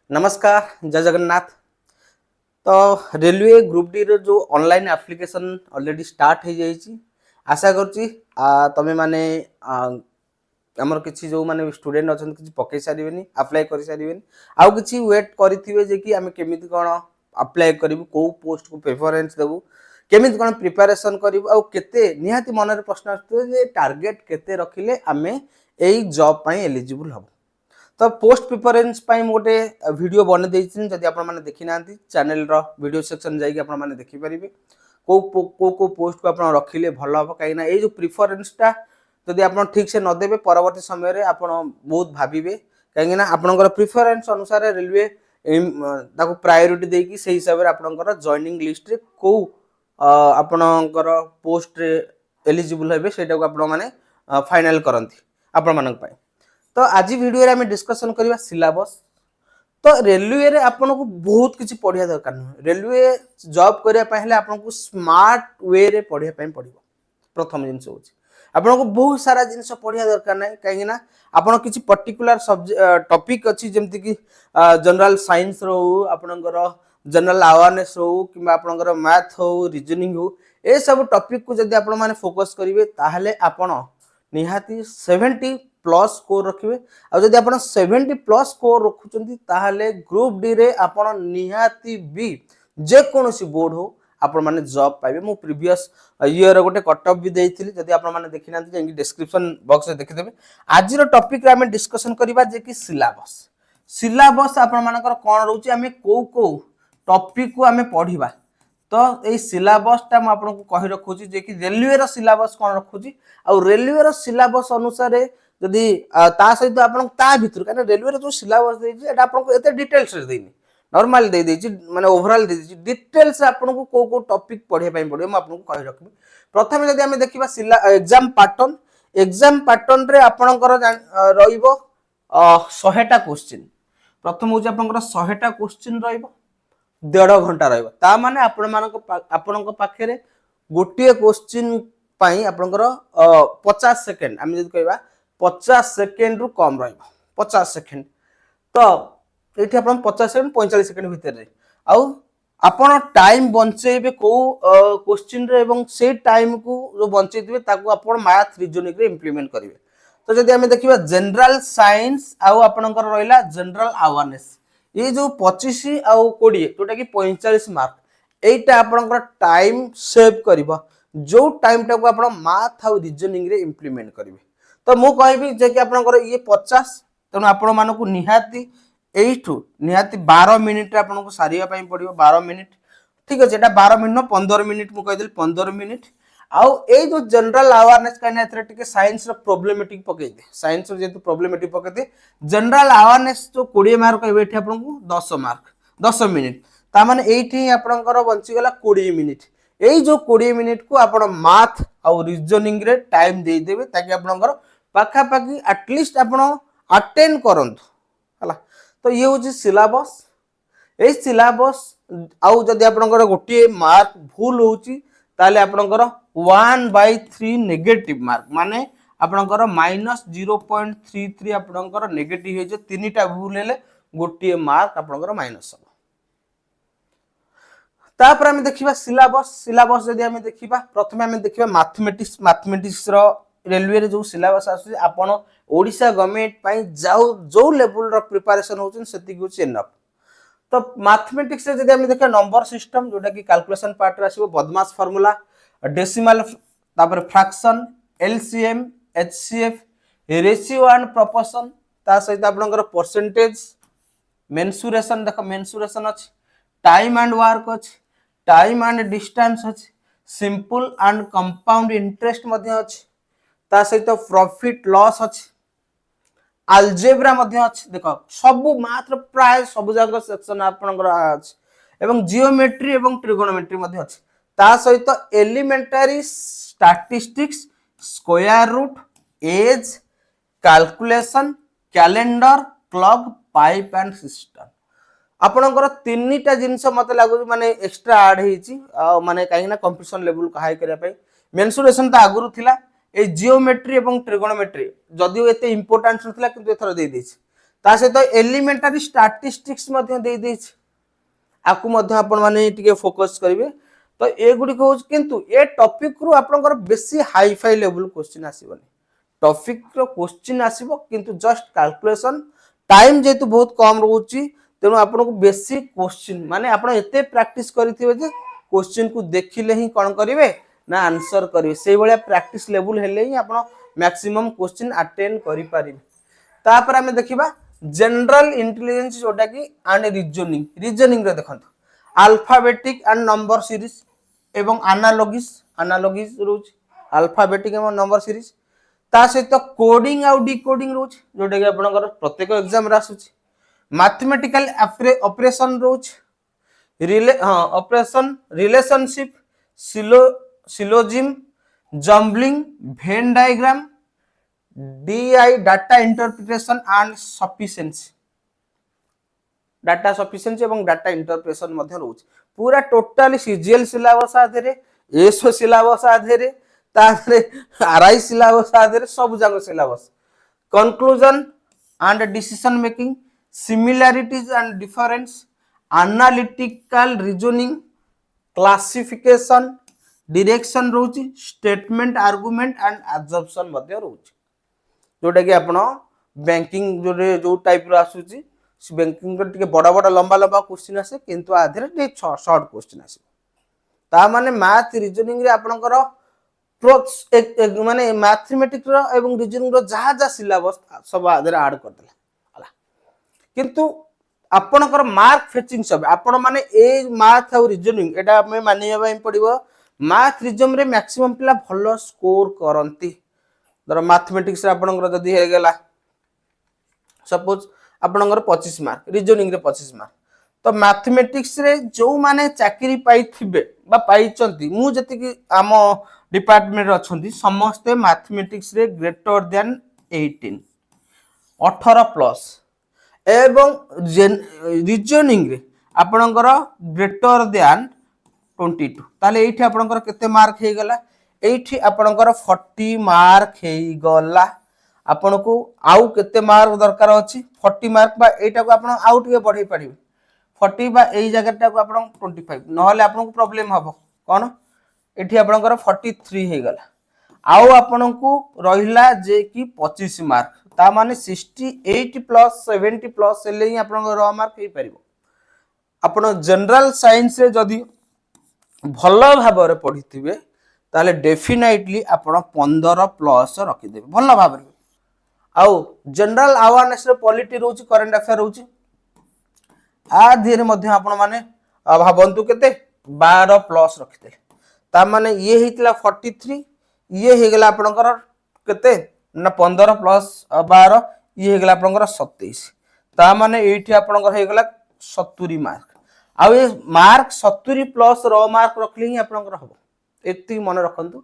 नमस्कार जय जगन्नाथ। तो रेलवे ग्रुप डी रो जो ऑनलाइन एप्लिकेशन ऑलरेडी स्टार्ट हो जाइए। आशा करुच्ची तमें माने आमर किसी जो माने स्टूडेंट अच्छा किसी पकई सारे अप्लाई कर सारे आउ कि वेट करेंगे जे कि आम केमी कौन अप्लाई करूँ कौ पोस्ट को प्रेफरेन्स देवु केमी कौन प्रिपेरेसन करूँ आउ के निहाती मन में प्रश्न आसुए टार्गेट केते रखिले आम यही जॉब पाई एलिजिबल हम। तो पोस्ट प्रिफरेन्स गोटे वीडियो बन जदि आपने देखी ना चैनल वीडियो सेक्शन जाकि आपने देखिपारे को पोस्ट को आप रखिले भल हम कहीं जो प्रिफरेन्सटा जदि आप ठीक से नदेवे परवर्ती समय आप बहुत भावे कहीं आपंकर प्रिफरेन्स अनुसार रेलवे प्रायोरीटी देकी से हिसाब से आपंकर जॉइनिंग लिस्ट रे को आपणकर पोस्ट एलिजिबल हे से फाइनल करती आपण मानक पाई। तो आज वीडियो रे हमें डिस्कशन करवा सिलेबस। तो रेलवे रे आपन को बहुत किसी पढ़िया दरकार नहीं। रेलवे जॉब करने आपन को स्मार्ट वे रे पढ़िया पड़ो। प्रथम जिनस हूँ आपन को बहुत सारा जिनस पढ़िया दरकार ना कहीं आपन किसी पर्टिकुलर सब्जेक्ट टॉपिक अच्छी जमती कि जनरल साइंस रो आपनकर जनरल अवेयरनेस हो कि आपनकर मैथ हो रीजनिंग हो ए सब टॉपिक को जब आपण माने फोकस करेंगे ताहले आपण निहाती 70 प्लस स्कोर रखिए। आ जदि आपण 70 प्लस स्कोर रखुचंती ताहले ग्रुप डी रे आपण निहाती भी जे कोनोसी बोर्ड हो आपण माने जॉब पाइबे। मु प्रीवियस ईयर गोटे कटअप भी देइथिली जदि आपण माने देखि नांती जेंगी डिस्क्रिप्शन बॉक्स रे देखि देबे। आज रो टॉपिक रे हमें डिस्कशन करबा जे कि सिलेबस आपण मानकर कोन रहउची हमें को टॉपिक को हमें पढिबा। तो ये सिलेबसटा मुझे आपको कही रखुची जे कि रेलवे रो सिलेबस कौन रखुची आ रेलवे रो सिलेबस अनुसार जदि ता सहित आपन ता भितर कारण रेलवे रो जो सिलेबस देछि एटा आपन एते डिटेल्स रे देनी नॉर्मल दे देछि माने ओवरऑल दे देछि डिटेल्स आपन को टॉपिक पढे पई पड़ियो म आपन को कही रखबी। प्रथमे जदि हमें देखिबा एग्जाम पैटर्न रे आपनकर रहिबो 100टा क्वेश्चन। प्रथम होछि आपनकर 100टा क्वेश्चन रहिबो 1.5 घंटा रहिबो ता माने आपन पाखे गोटे क्वेश्चन पाई आपनकर 50 सेकेंड आम जदि कहबा 50 सेकेंड रु कम रहिबो 50 सेकेंड। तो ये आप 50 सेकेंड 45 सेकेंड भितर आउ आपण टाइम बंचेबे को क्वेश्चन रे एवं से टाइम को जो बंचेबे ताको आपण मैथ रीजनिंग रे इंप्लीमेंट करिवे। तो जदि हमें देखिबा जनरल साइंस आउ आपनकर रहिला जनरल अवेयरनेस ये जो 25 आउ 20 जोटा कि 45 मार्क एटा आपनकर टाइम सेव करिबा जो टाइम टाको आपण मैथ आउ रीजनिंग रे इंप्लीमेंट करिवे। तो मु कहबी जे कि आपनकर ये 50 तनो आपण मानको निहाती एठू निहाती 12 मिनिट रे आपनको सारिया पई पड़ियो 12 मिनिट ठीक अछि। एटा 12 मिनिट 15 मिनिट मु कहदिल 15 मिनिट आउ ए जो जनरल अवेयरनेस कहने एथरे टिके साइंस रो प्रॉब्लमेटिक पकई दे साइंस रो जेतु प्रॉब्लमेटिक पकई दे जनरल अवेयरनेस जो 20 मार्क कहबे एठी आपनको 10 मार्क 10 मिनिट ता माने एठी आपनकर बंची गला 20 मिनिट। एई जो 20 मिनिट को आपण मैथ आउ रीजनिंग रे टाइम दे देबे ताकि आपनकर पाखा पाखी एटलीस्ट आपण अटेंड करंतु हला। तो ये होची सिलेबस ए सिलेबस आउ जदि आपनकर गोटे मार्क भूल होची ताले आपनकर 1/3 नेगेटिव मार्क माने आपनकर -0.33 आपनकर नेगेटिव हे जे तीनटा भूल हेले गोटे मार्क आपनकर माइनस हो। तापर हम देखिबा सिलेबस जदि हम देखिबा प्रथमे हम देखिबा मैथमेटिक्स रो रेलवे रे जो सिलेबस आसु आपण ओडिशा गवर्नमेंट पई जाऊ जो लेवल रो प्रिपरेशन होचन सेति होची एनफ। तो मैथमेटिक्स रे जदि हम देखा नंबर सिस्टम जोटा कि कैलकुलेशन पार्ट रे आसीबो बदमाश फार्मूला डेसिमल तापर fraction LCM HCF ratio and proportion ता सहित आपनकर परसेंटेज मेंसुरेशन देखो मेंसुरेशन अछि टाइम एंड वर्क अछि टाइम एंड डिस्टेंस अछि सिंपल एंड कंपाउंड इंटरेस्ट मध्ये अछि ता सहित प्रॉफिट लॉस अछि अलजेब्रा मध्ये अछि देखो सब मात्र प्राय सब जगह सेक्शन आपनकर अछि एवं जियोमेट्री एवं ट्रिगोनोमेट्री मध्ये अछि ता सहित elementary statistics square root age calculation calendar clock pipe and system आपनकर तीनटा जिंस मते लागु माने एक्स्ट्रा ऐड हेची माने काइना कंपटीशन लेवल को हाई करिया पई मेंसुरेशन ता आगुरु थिला ए जियोमेट्री एवं ट्रिगोनोमेट्री जदियो एते इंपोर्टेंस नथिला किंतु एथर दे देछि ता सहित एलिमेंटारी स्टैटिस्टिक्स मध्य दे देछि आकु मध्य आपण माने टिके फोकस करिवे तो ए गुडी को किंतु ए टॉपिक रु आपनकर बेसी हाई फाई लेवल क्वेश्चन आसीबनी टॉपिक रो क्वेश्चन आसीबो किंतु जस्ट कैलकुलेशन टाइम जेतु बहुत कम रहउची तेनु आपन को बेसी क्वेश्चन माने आपन एते प्रैक्टिस करिथिबे जे क्वेश्चन को देखिले ही कोन करिवे ना आंसर करिवे सेही बळिया प्रैक्टिस लेवल हेले ही आपन मैक्सिमम क्वेश्चन अटेंड करि पारिबे तापर हमें देखिबा जनरल इंटेलिजेंस जोटा की एंड रीजनिंग रे देखंत अल्फाबेटिक एंड नंबर सीरीज एवं एनालॉगिस रोज अल्फाबेटिक एवं नंबर सीरीज ता सहित कोडिंग आउ डिकोडिंग रोज जोटा कि आपनकर प्रत्येक एग्जाम रे आसुची मैथमेटिकल ऑपरेशन रोज operation relationship syllogism jumbling Venn diagram DI data interpretation and sufficiency data sufficiency एवं डाटा इंटरप्रिटेशन मध्य रोज पूरा टोटली सीजीएल सिलेबस आधेरे एसओ सिलेबस आधेरे तारे आरआई सिलेबस आधेरे सब जाक syllabus conclusion and decision making similarities and difference analytical reasoning classification direction रोची स्टेटमेंट आर्गुमेंट एंड एब्जॉर्प्शन मध्य रोची जोटा कि आपण बैंकिंग जो टाइप रो आसुची बैंकिंग टिके बड़ा बड़ा लंबा लंबा क्वेश्चन आसे किंतु आधेरे टिके शॉर्ट क्वेश्चन आसे ता माने मैथ रीजनिंग रे आपनकर माने मैथमेटिक्स रो एवं रीजनिंग रो जहा जहा सिलेबस सब आधेरे ऐड कर देला हला किंतु आपनकर मार्क फेचिंग सब आपण माने ए मैथ और रीजनिंग एटा हमें मानिया बाय पड़िबो मैथ रीजनिंग रे मैक्सिमम पिला भलो स्कोर करंती धर मैथमेटिक्स रे आपनकर जदी हे गेला सपोज आपनकर 25 मार्क रीजनिंग रे 25 मार्क तो मैथमेटिक्स रे जो माने चाकरी पाई थिबे बा पाई चंती मु जति कि आम डिपार्टमेंट रे अछंती समस्त मैथमेटिक्स रे ग्रेटर देन 18 प्लस एवं रीजनिंग रे आपनकर ग्रेटर देन 22 ताले एठी आपनकर केते मार्क हे गेला एठी आपनकर 40 मार्क हे गला आपन को आउ केते मार्क दरकार अछि 40 मार्क बा एटा को आपन आउ टिके बढ़ाई पारिबे 40 बा एई जगहटा को आपन 25 नहले आपन को प्रॉब्लम हबो कोन एठी आपनकर 43 हे गला आउ आपन को रहिला जे कि 25 मार्क ता माने 68 प्लस 70 प्लस ले ही आपन को र मार्क हे परिबो आपन जनरल साइंस रे जदी भलो भाबरे पढिथिबे ताले डेफिनेटली आपण 15 प्लस रखि देबे भलो भाबरे आउ जनरल अवेयरनेस रे पॉलिटी रोची करंट अफेयर रोची आ धीरे मध्य आपण माने भाबंतु केते 12 प्लस रखिते ता माने ये हितला 43 ये हे गेला आपनकर केते ना 15 प्लस 12 ये हे गेला आपनकर 27 ता माने एठी आपनकर हे गेला 70 मार्क आ ये मार्क 70 प्लस रो मार्क रखले ही आपनकर हबो एति मन रखंतु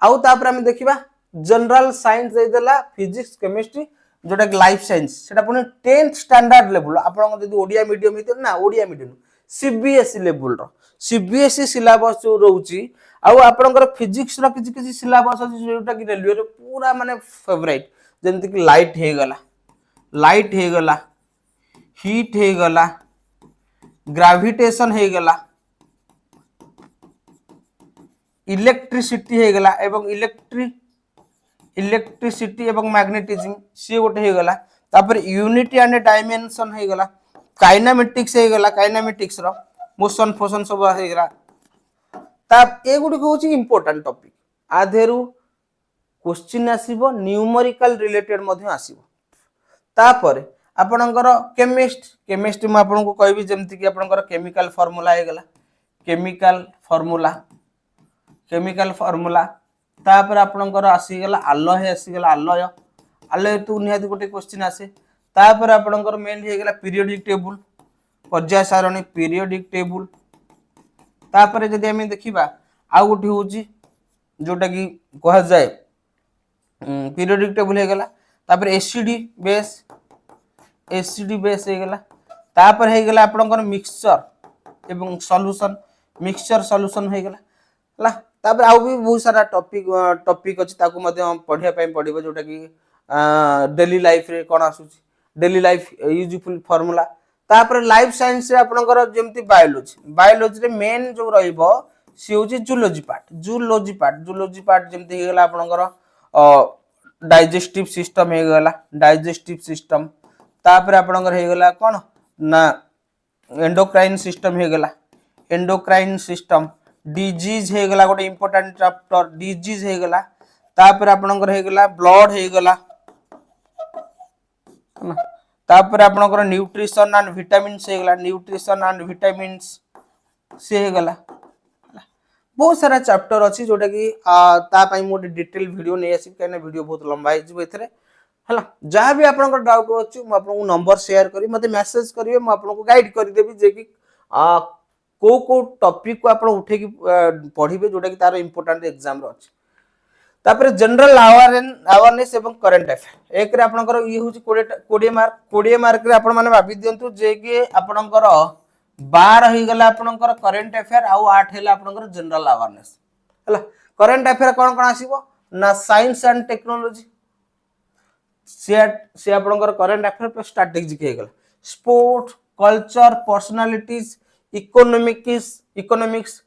आउ तापर हम देखिबा जनरल साइंस दे देला फिजिक्स केमिस्ट्री जोटा लाइफ साइंस सेटा पुनी 10th स्टैंडर्ड लेवल आपन जदी ओडिया मीडियम हित ना ओडिया मीडियम सीबीएसई लेवल रो सीबीएसई सिलेबस जो रहउची आउ आपनकर फिजिक्स रो किछि किछि सिलेबस अछि जोटा कि रेलवे रो पूरा माने फेवरेट जेंति कि लाइट हे गला हीट हे गला ग्रेविटेशन हे गला इलेक्ट्रिसिटी हे गला एवं इलेक्ट्रिसिटी एवं मैग्नेटिज्म सी गोटे हे गला तापर यूनिटी एंड डायमेंशन हे गला काइनेमेटिक्स हे गला काइनेमेटिक्स रो मोशन फोशन सब हे गला ता ए गुडी को होची इंपोर्टेंट टॉपिक आधेरु क्वेश्चन आसीबो न्यूमेरिकल रिलेटेड मध्ये आसीबो तापर आपनकर केमिस्ट म आपन को कहबी जेमति कि आपनकर केमिकल फार्मूला हे गला केमिकल फार्मूला तापर आपनकर आसी गेला आलय तू निहाती गोटे क्वेश्चन आसे तापर आपनकर मेन हे गेला पीरियोडिक टेबल पर्याय सारणी पीरियोडिक टेबल तापर जदि हम देखिबा आ गोटे होची जोटा कि कह जाय पीरियोडिक टेबल हे गेला तापर एसिडी बेस हे गेला तापर हे गेला आपनकर मिक्सचर एवं सॉल्यूशन हे गेला ला तापर आउ भी बहुत सारा टॉपिक अछि ताकू मध्ये हम पढिया पई पडिबो जोटा कि डेली लाइफ रे कोन आसुची डेली लाइफ यूजफुल फॉर्मूला तापर लाइफ साइंस रे आपनकर जेमति बायोलॉजी रे मेन जो रहइबो सी होची जूलॉजी पार्ट जेमति हे गेला आपनकर डाइजेस्टिव सिस्टम हे गेला डाइजेस्टिव सिस्टम तापर आपनकर हे गेला कोन ना एंडोक्राइन सिस्टम हे गेला एंडोक्राइन सिस्टम डिजीज हे गेला गोटे इंपोर्टेंट चैप्टर डिजीज हे गेला तापर आपनकर हे गेला ब्लड हे गेला तापर आपनकर न्यूट्रिशन एंड विटामिन्स हे गेला न्यूट्रिशन एंड विटामिन्स से हे गेला बहुत सारा चैप्टर अछि जोटा कि ता पई मोटे डिटेल वीडियो नै आसी कने वीडियो बहुत लंबा है जिवो एथरे हला जहां भी आपनकर डाउट अछि म आपनको नंबर शेयर करी मते मेसेज करिवे म आपनको गाइड करि देबी जे कि को टॉपिक को आपण उठे की पढिबे जोटा कि तार इंपोर्टेंट एग्जाम रो अछि तापर जनरल अवेयरनेस एवं करंट अफेयर एक रे आपनकर ये होची 20 मार्क रे आपण माने भाबी दियंतु जे कि आपनकर 12 ही गला आपनकर करंट अफेयर आ 8 हेला आपनकर जनरल अवेयरनेस हला करंट अफेयर कोन कोन आसीबो ना साइंस एंड टेक्नोलॉजी से आपनकर करंट अफेयर प्लस स्ट्रेटजी के गेला स्पोर्ट्स कल्चर पर्सनालिटीज इकोनॉमिक्स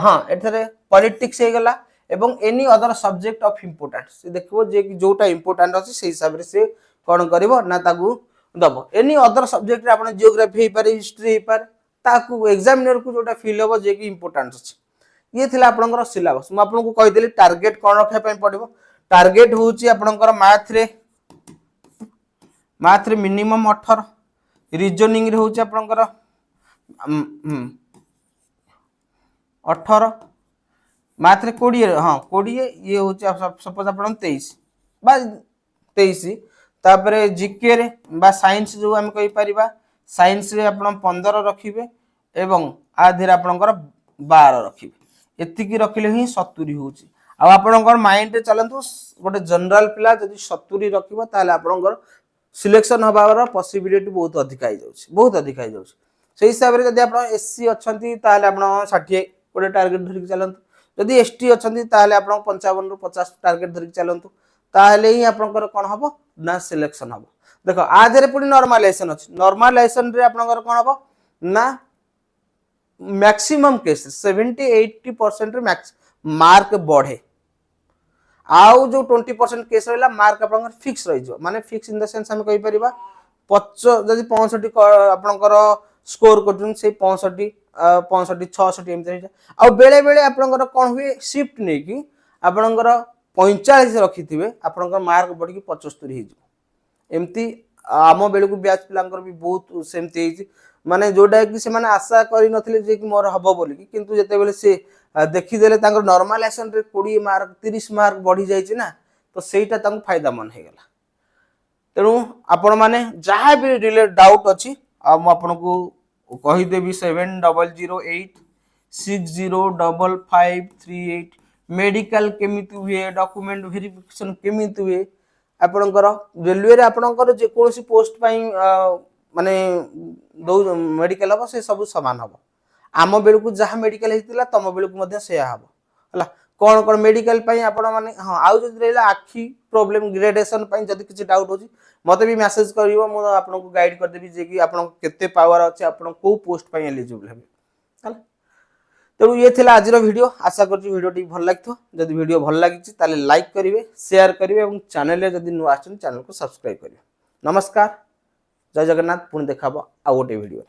हां एथरे पॉलिटिक्स हे गेला एवं any other subject of importance देखिबो जे कि जोटा इंपोर्टेंट अछि से हिसाब रे से कोन करिवो ना ताकू दबो एनी अदर सब्जेक्ट रे आपण जियोग्राफी हे पारे हिस्ट्री हे पारे ताकू एग्जामिनर को जोटा फील होबो जे कि इंपोर्टेंट अछि ये थिला आपनकर सिलेबस म आपनको कहि देली टारगेट कोन रखे पय पड़िबो टारगेट होची आपनकर मैथ रे मिनिमम 18 रीजनिंग रे होची आपनकर 18 मैथ रे 20 हां 20 ये होची सपोज आपन 23 बा 23 तापरे जीके रे बा साइंस जो हम कहि परिबा साइंस रे आपन 15 रखिबे एवं आधेर आपनकर 12 रखिबे एति की रखिले ही 70 होची आ आपनकर माइंड रे चलंतु गोटे जनरल पिला जदि 70 रखिबो ताले आपनकर सिलेक्शन हबार पॉसिबिलिटी बहुत अधिक आइ जाउची बहुत अधिक आइ जाउची से हिसाब रे जदि आपन एससी अछंती ताले आपन 60 गोटे टारगेट धरि चलंतु जदि एसटी अछंती ताले आपन 55 रु 50 टारगेट धरि चलंतु ताले ही आपनकर कोन हबो ना सिलेक्शन हबो देखो आधेरे पुनी नॉर्मलाइजेशन अछि नॉर्मलाइजेशन रे आपनकर कोन हबो ना मैक्सिमम केस 70-80% रे मैक्स मार्क बढ़े आउ जो 20% केस रहला मार्क आपनकर फिक्स रहि जो माने फिक्स इन द सेंस हम कहि परिबा 50 जदि 65 आपनकर स्कोर करथुन से 65 66 एमते आ बेले बेले आपनकर कोन हुए शिफ्ट नै कि आपनकर 45 रखिथिबे आपनकर मार्क बढ़ी कि 75 हे जो एमती आम बेले को बैच पिलांकर भी बहुत सेमती हे माने जोडा कि से माने आशा करि नथिले जे कि मोर हबो बोली किंतु जते बेले से देखि देले तांकर नॉर्मलाइजेशन रे 20 मार्क 30 मार्क बढ़ी जाय छी ना तो सेटा तांको फायदा मन हे गेला तेनु आपण माने जहा भी रिलेटेड डाउट अछि आ म आपनको कहि देबी 7008 605538 मेडिकल केमिति हुए डॉक्यूमेंट वेरिफिकेशन केमिति हुए आपनकर रेलवे रे आपनकर जे कोनोसी पोस्ट पई माने दो मेडिकल हो से सब समान हो आम बेलू को जहाँ मेडिकल हेतिला तम बेलू को मध्य सेया हबो हला कोन कोन मेडिकल पई आपण माने हां आउ जदि रहला आखी प्रॉब्लम ग्रेडेशन पई जदि किछि डाउट होची मते भी मेसेज करिवो मो आपन को गाइड कर देबी जे कि आपन केते पावर अछि आपन को पोस्ट पई एलिजिबल हेबे हला तेणु ये थिला आजिर वीडियो आशा करछि वीडियो टी भल लागथो जदि वीडियो भल लागिछि ताले लाइक करिवे शेयर करिवे एवं चैनल रे जदि नु आछन चैनल को सब्सक्राइब करिवे नमस्कार जय जगन्नाथ पुणी देखाबो आ गोटे वीडियो।